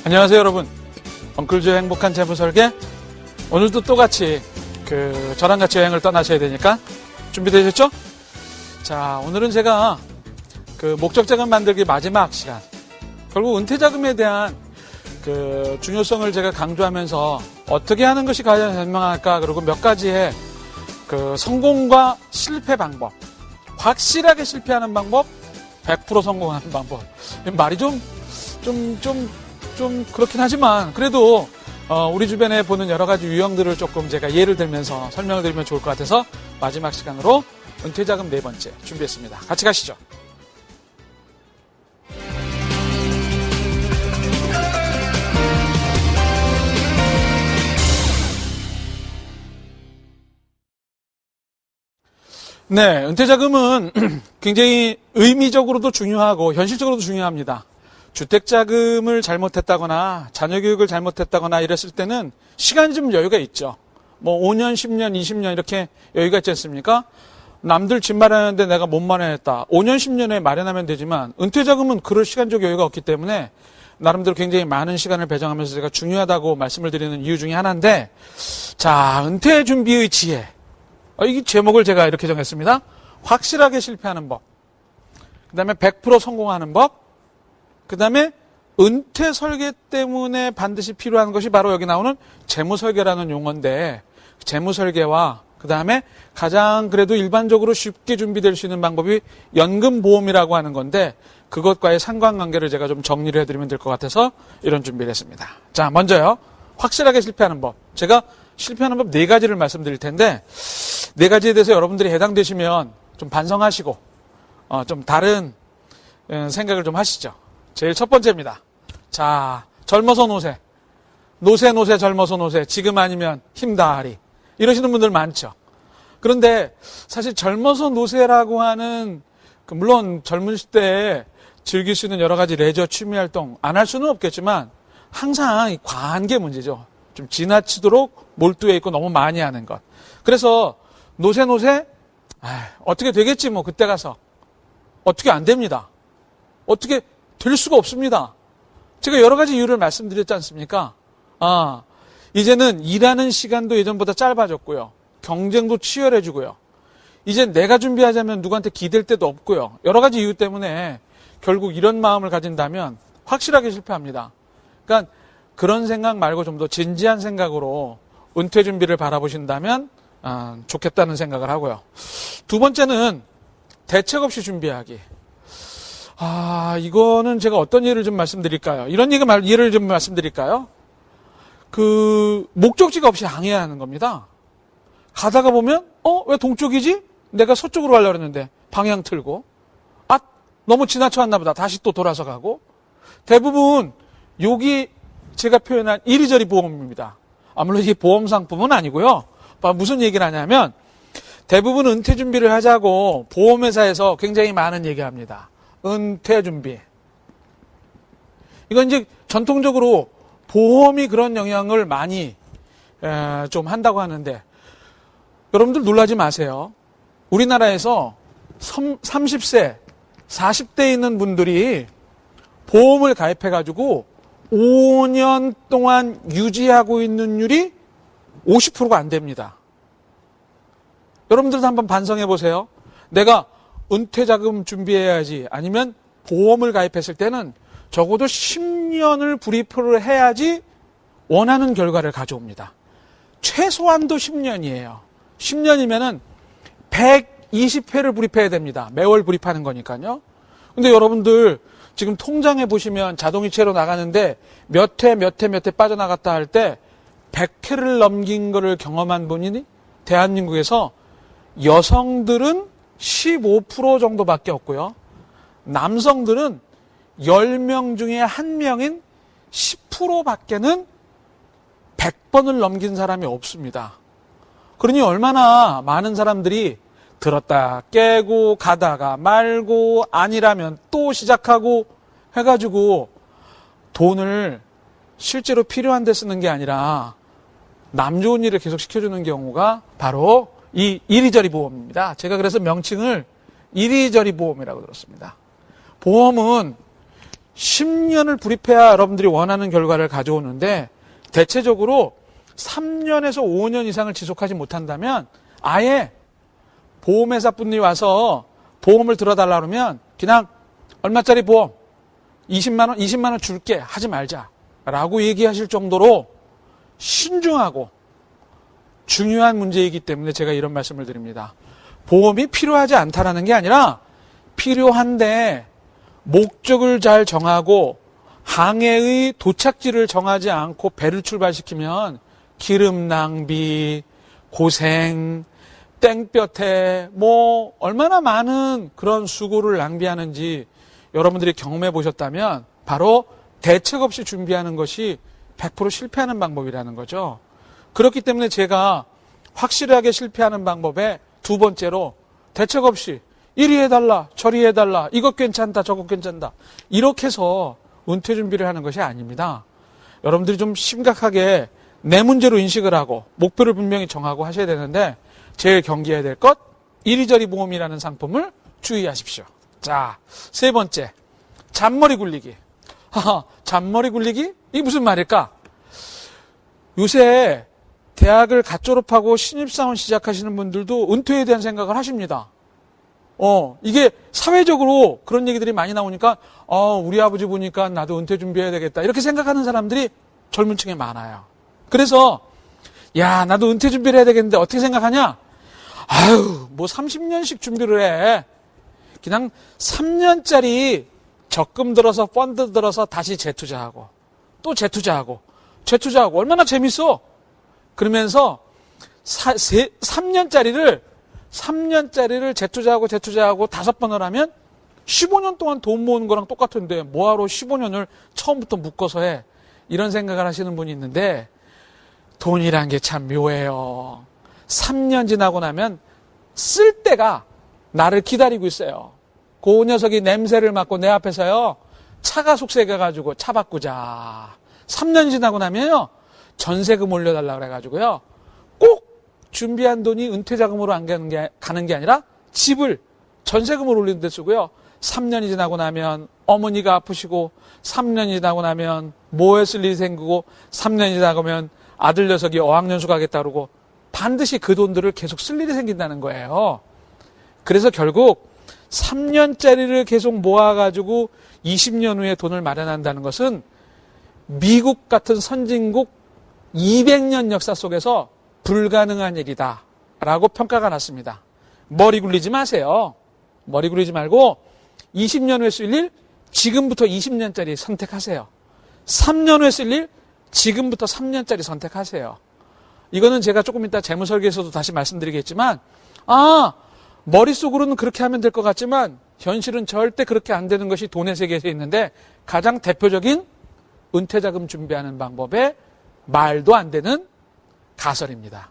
안녕하세요 여러분, 엉클조의 행복한 재무 설계. 오늘도 똑같이 저랑 같이 여행을 떠나셔야 되니까 준비되셨죠? 자, 오늘은 제가 목적자금 만들기 마지막 시간, 결국 은퇴자금에 대한 중요성을 제가 강조하면서 어떻게 하는 것이 가장 현명할까, 그리고 몇 가지의 성공과 실패 방법, 확실하게 실패하는 방법, 100% 성공하는 방법. 말이 좀 그렇긴 하지만 그래도 우리 주변에 보는 여러 가지 유형들을 조금 제가 예를 들면서 설명을 드리면 좋을 것 같아서 마지막 시간으로 은퇴자금 4번째 준비했습니다. 같이 가시죠. 네, 은퇴자금은 굉장히 의미적으로도 중요하고 현실적으로도 중요합니다. 주택자금을 잘못했다거나 자녀교육을 잘못했다거나 이랬을 때는 시간이 좀 여유가 있죠. 5년, 10년, 20년 이렇게 여유가 있지 않습니까? 남들 집 마련하는데 내가 못 마련했다. 5년, 10년에 마련하면 되지만 은퇴자금은 그럴 시간적 여유가 없기 때문에 나름대로 굉장히 많은 시간을 배정하면서 제가 중요하다고 말씀을 드리는 이유 중에 하나인데, 자, 은퇴 준비의 지혜. 이 제목을 제가 이렇게 정했습니다. 확실하게 실패하는 법. 그 다음에 100% 성공하는 법. 그 다음에 은퇴 설계 때문에 반드시 필요한 것이 바로 여기 나오는 재무설계라는 용어인데, 재무설계와 그 다음에 가장 그래도 일반적으로 쉽게 준비될 수 있는 방법이 연금보험이라고 하는 건데, 그것과의 상관관계를 제가 좀 정리를 해드리면 될 것 같아서 이런 준비를 했습니다. 자, 먼저요, 확실하게 실패하는 법. 제가 실패하는 법 4가지를 말씀드릴 텐데, 4가지에 대해서 여러분들이 해당되시면 좀 반성하시고 좀 다른 생각을 좀 하시죠. 제일 첫 번째입니다. 자, 젊어서 노세. 노세 젊어서 노세. 지금 아니면 힘다하리. 이러시는 분들 많죠. 그런데 사실 젊어서 노세라고 하는, 물론 젊으실 때 즐길 수 있는 여러 가지 레저 취미활동 안 할 수는 없겠지만 항상 과한 게 문제죠. 좀 지나치도록 몰두해 있고 너무 많이 하는 것. 그래서 노세 어떻게 되겠지 그때 가서. 어떻게 안 됩니다. 어떻게 될 수가 없습니다. 제가 여러 가지 이유를 말씀드렸지 않습니까? 이제는 일하는 시간도 예전보다 짧아졌고요. 경쟁도 치열해지고요. 이제 내가 준비하자면 누구한테 기댈 데도 없고요. 여러 가지 이유 때문에 결국 이런 마음을 가진다면 확실하게 실패합니다. 그러니까 그런 생각 말고 좀 더 진지한 생각으로 은퇴 준비를 바라보신다면 좋겠다는 생각을 하고요. 두 번째는 대책 없이 준비하기. 이거는 제가 어떤 예를 좀 말씀드릴까요? 이런 예를 좀 말씀드릴까요? 목적지가 없이 항해하는 겁니다. 가다가 보면, 왜 동쪽이지? 내가 서쪽으로 가려고 했는데, 방향 틀고. 너무 지나쳐 왔나 보다. 다시 또 돌아서 가고. 대부분, 여기 제가 표현한 이리저리 보험입니다. 물론 이게 보험 상품은 아니고요. 무슨 얘기를 하냐면, 대부분 은퇴 준비를 하자고 보험회사에서 굉장히 많은 얘기를 합니다. 은퇴 준비. 이건 이제 전통적으로 보험이 그런 영향을 많이 좀 한다고 하는데, 여러분들 놀라지 마세요. 우리나라에서 30세, 40대에 있는 분들이 보험을 가입해가지고 5년 동안 유지하고 있는 율이 50%가 안 됩니다. 여러분들도 한번 반성해 보세요. 내가 은퇴자금 준비해야지, 아니면 보험을 가입했을 때는 적어도 10년을 불입을 해야지 원하는 결과를 가져옵니다. 최소한도 10년이에요. 10년이면은 120회를 불입해야 됩니다. 매월 불입하는 거니까요. 근데 여러분들 지금 통장에 보시면 자동이체로 나가는데 몇 회 빠져나갔다 할 때 100회를 넘긴 거를 경험한 분이 대한민국에서 여성들은 15% 정도밖에 없고요. 남성들은 10명 중에 1명인 10%밖에는 100번을 넘긴 사람이 없습니다. 그러니 얼마나 많은 사람들이 들었다 깨고 가다가 말고 아니라면 또 시작하고 해가지고 돈을 실제로 필요한 데 쓰는 게 아니라 남 좋은 일을 계속 시켜주는 경우가 바로 이 이리저리 보험입니다. 제가 그래서 명칭을 이리저리 보험이라고 들었습니다. 보험은 10년을 불입해야 여러분들이 원하는 결과를 가져오는데 대체적으로 3년에서 5년 이상을 지속하지 못한다면 아예 보험회사 분이 와서 보험을 들어달라 그러면 그냥 얼마짜리 보험 20만 원 줄게 하지 말자라고 얘기하실 정도로 신중하고 중요한 문제이기 때문에 제가 이런 말씀을 드립니다. 보험이 필요하지 않다라는 게 아니라 필요한데 목적을 잘 정하고 항해의 도착지를 정하지 않고 배를 출발시키면 기름 낭비, 고생, 땡볕에 얼마나 많은 그런 수고를 낭비하는지 여러분들이 경험해 보셨다면 바로 대책 없이 준비하는 것이 100% 실패하는 방법이라는 거죠. 그렇기 때문에 제가 확실하게 실패하는 방법에 두 번째로 대책 없이 이리 해달라 저리 해달라 이것 괜찮다 저것 괜찮다 이렇게 해서 은퇴 준비를 하는 것이 아닙니다. 여러분들이 좀 심각하게 내 문제로 인식을 하고 목표를 분명히 정하고 하셔야 되는데 제일 경계해야 될 것 이리저리 보험이라는 상품을 주의하십시오. 자, 세 번째 잔머리 굴리기. 잔머리 굴리기? 이게 무슨 말일까? 요새 대학을 갓 졸업하고 신입사원 시작하시는 분들도 은퇴에 대한 생각을 하십니다. 이게 사회적으로 그런 얘기들이 많이 나오니까 우리 아버지 보니까 나도 은퇴 준비해야 되겠다 이렇게 생각하는 사람들이 젊은 층에 많아요. 그래서 야 나도 은퇴 준비를 해야 되겠는데 어떻게 생각하냐? 30년씩 준비를 해. 그냥 3년짜리 적금 들어서 펀드 들어서 다시 재투자하고 또 재투자하고 얼마나 재밌어. 그러면서 3년짜리를 재투자하고 5번을 하면 15년 동안 돈 모으는 거랑 똑같은데 뭐하러 15년을 처음부터 묶어서 해. 이런 생각을 하시는 분이 있는데 돈이란 게 참 묘해요. 3년 지나고 나면 쓸 때가 나를 기다리고 있어요. 그 녀석이 냄새를 맡고 내 앞에서요. 차가 속색해가지고 차 바꾸자. 3년 지나고 나면요. 전세금 올려달라 그래가지고요. 꼭 준비한 돈이 은퇴자금으로 안 가는 게 아니라 집을 전세금을 올리는 데 쓰고요. 3년이 지나고 나면 어머니가 아프시고 3년이 지나고 나면 뭐에 쓸 일이 생기고 3년이 지나가면 아들 녀석이 어학연수 가겠다 그러고 반드시 그 돈들을 계속 쓸 일이 생긴다는 거예요. 그래서 결국 3년짜리를 계속 모아가지고 20년 후에 돈을 마련한다는 것은 미국 같은 선진국 200년 역사 속에서 불가능한 일이다 라고 평가가 났습니다. 머리 굴리지 마세요. 머리 굴리지 말고 20년 후에 쓸 일 지금부터 20년짜리 선택하세요. 3년 후에 쓸 일 지금부터 3년짜리 선택하세요. 이거는 제가 조금 이따 재무설계에서도 다시 말씀드리겠지만 머릿속으로는 그렇게 하면 될 것 같지만 현실은 절대 그렇게 안 되는 것이 돈의 세계에서 있는데 가장 대표적인 은퇴자금 준비하는 방법의 말도 안 되는 가설입니다.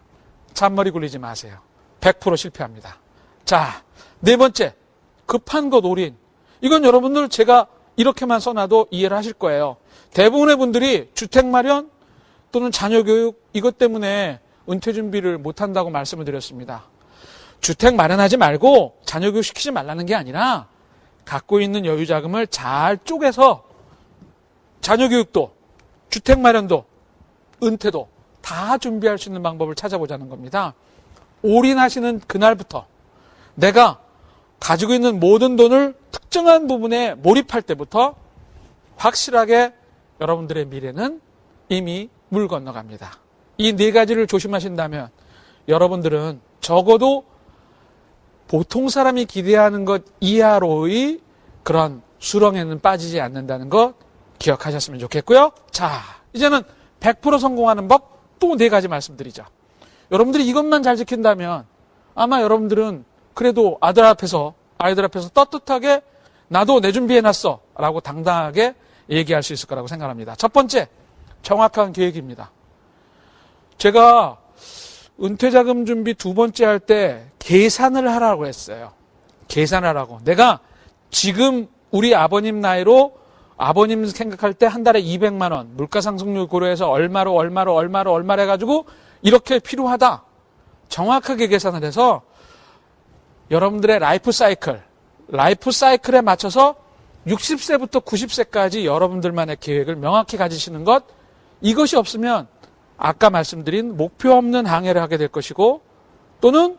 잔머리 굴리지 마세요. 100% 실패합니다. 자, 네 번째 급한 것 올인. 이건 여러분들 제가 이렇게만 써놔도 이해를 하실 거예요. 대부분의 분들이 주택 마련 또는 자녀 교육 이것 때문에 은퇴 준비를 못한다고 말씀을 드렸습니다. 주택 마련하지 말고 자녀 교육 시키지 말라는 게 아니라 갖고 있는 여유 자금을 잘 쪼개서 자녀 교육도 주택 마련도 은퇴도 다 준비할 수 있는 방법을 찾아보자는 겁니다. 올인하시는 그날부터 내가 가지고 있는 모든 돈을 특정한 부분에 몰입할 때부터 확실하게 여러분들의 미래는 이미 물 건너갑니다. 이 네 가지를 조심하신다면 여러분들은 적어도 보통 사람이 기대하는 것 이하로의 그런 수렁에는 빠지지 않는다는 것 기억하셨으면 좋겠고요. 자, 이제는 100% 성공하는 법 또 네 가지 말씀드리죠. 여러분들이 이것만 잘 지킨다면 아마 여러분들은 그래도 아이들 앞에서 떳떳하게 나도 내 준비해놨어 라고 당당하게 얘기할 수 있을 거라고 생각합니다. 첫 번째, 정확한 계획입니다. 제가 은퇴자금 준비 두 번째 할 때 계산을 하라고 했어요. 계산하라고. 내가 지금 우리 아버님 나이로 아버님 생각할 때 한 달에 200만 원, 물가상승률 고려해서 얼마로 해가지고 이렇게 필요하다. 정확하게 계산을 해서 여러분들의 라이프 사이클에 맞춰서 60세부터 90세까지 여러분들만의 계획을 명확히 가지시는 것, 이것이 없으면 아까 말씀드린 목표 없는 항해를 하게 될 것이고, 또는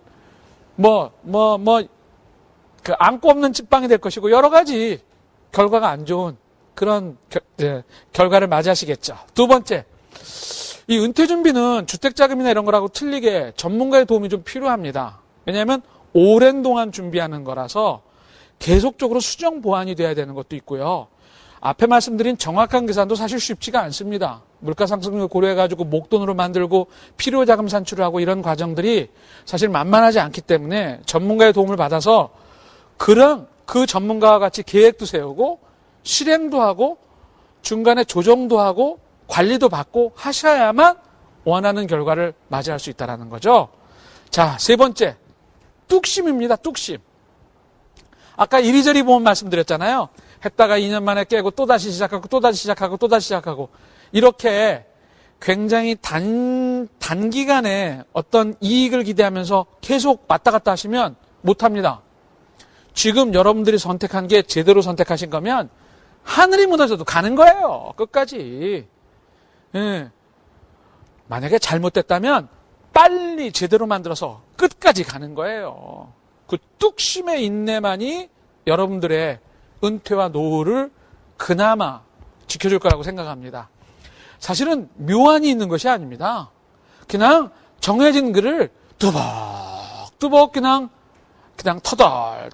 그 안고 없는 찐빵이 될 것이고, 여러 가지 결과가 안 좋은 그런 결과를 맞이하시겠죠. 두 번째, 이 은퇴 준비는 주택자금이나 이런 거라고 틀리게 전문가의 도움이 좀 필요합니다. 왜냐하면 오랜 동안 준비하는 거라서 계속적으로 수정 보완이 돼야 되는 것도 있고요. 앞에 말씀드린 정확한 계산도 사실 쉽지가 않습니다. 물가 상승을 고려해가지고 목돈으로 만들고 필요자금 산출을 하고 이런 과정들이 사실 만만하지 않기 때문에 전문가의 도움을 받아서 그 전문가와 같이 계획도 세우고 실행도 하고 중간에 조정도 하고 관리도 받고 하셔야만 원하는 결과를 맞이할 수 있다는 거죠. 자, 세 번째, 뚝심입니다. 뚝심. 아까 이리저리 보험 말씀드렸잖아요. 했다가 2년 만에 깨고 또다시 시작하고 또다시 시작하고 또다시 시작하고, 이렇게 굉장히 단기간에 어떤 이익을 기대하면서 계속 왔다 갔다 하시면 못합니다. 지금 여러분들이 선택한 게 제대로 선택하신 거면 하늘이 무너져도 가는 거예요. 끝까지. 예. 만약에 잘못됐다면 빨리 제대로 만들어서 끝까지 가는 거예요. 그 뚝심의 인내만이 여러분들의 은퇴와 노후를 그나마 지켜줄 거라고 생각합니다. 사실은 묘안이 있는 것이 아닙니다. 그냥 정해진 길을 뚜벅뚜벅 그냥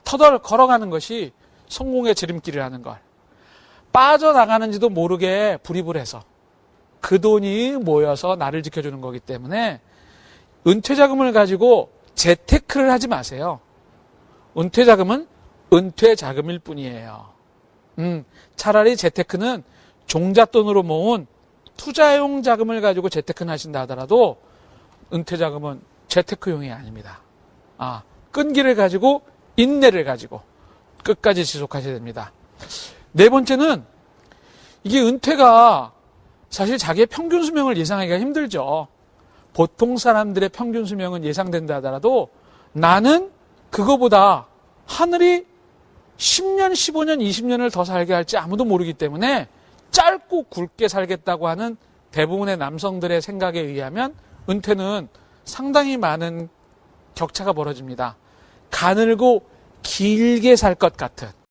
터덜 걸어가는 것이 성공의 지름길이라는 걸, 빠져나가는지도 모르게 불입을 해서 그 돈이 모여서 나를 지켜주는 거기 때문에 은퇴자금을 가지고 재테크를 하지 마세요. 은퇴자금은 은퇴자금일 뿐이에요. 차라리 재테크는 종잣돈으로 모은 투자용 자금을 가지고 재테크를 하신다 하더라도 은퇴자금은 재테크용이 아닙니다. 끈기를 가지고 인내를 가지고 끝까지 지속하셔야 됩니다. 네 번째는, 이게 은퇴가 사실 자기의 평균 수명을 예상하기가 힘들죠. 보통 사람들의 평균 수명은 예상된다 하더라도 나는 그거보다 하늘이 10년, 15년, 20년을 더 살게 할지 아무도 모르기 때문에 짧고 굵게 살겠다고 하는 대부분의 남성들의 생각에 의하면 은퇴는 상당히 많은 격차가 벌어집니다. 가늘고 길게 살 것 같은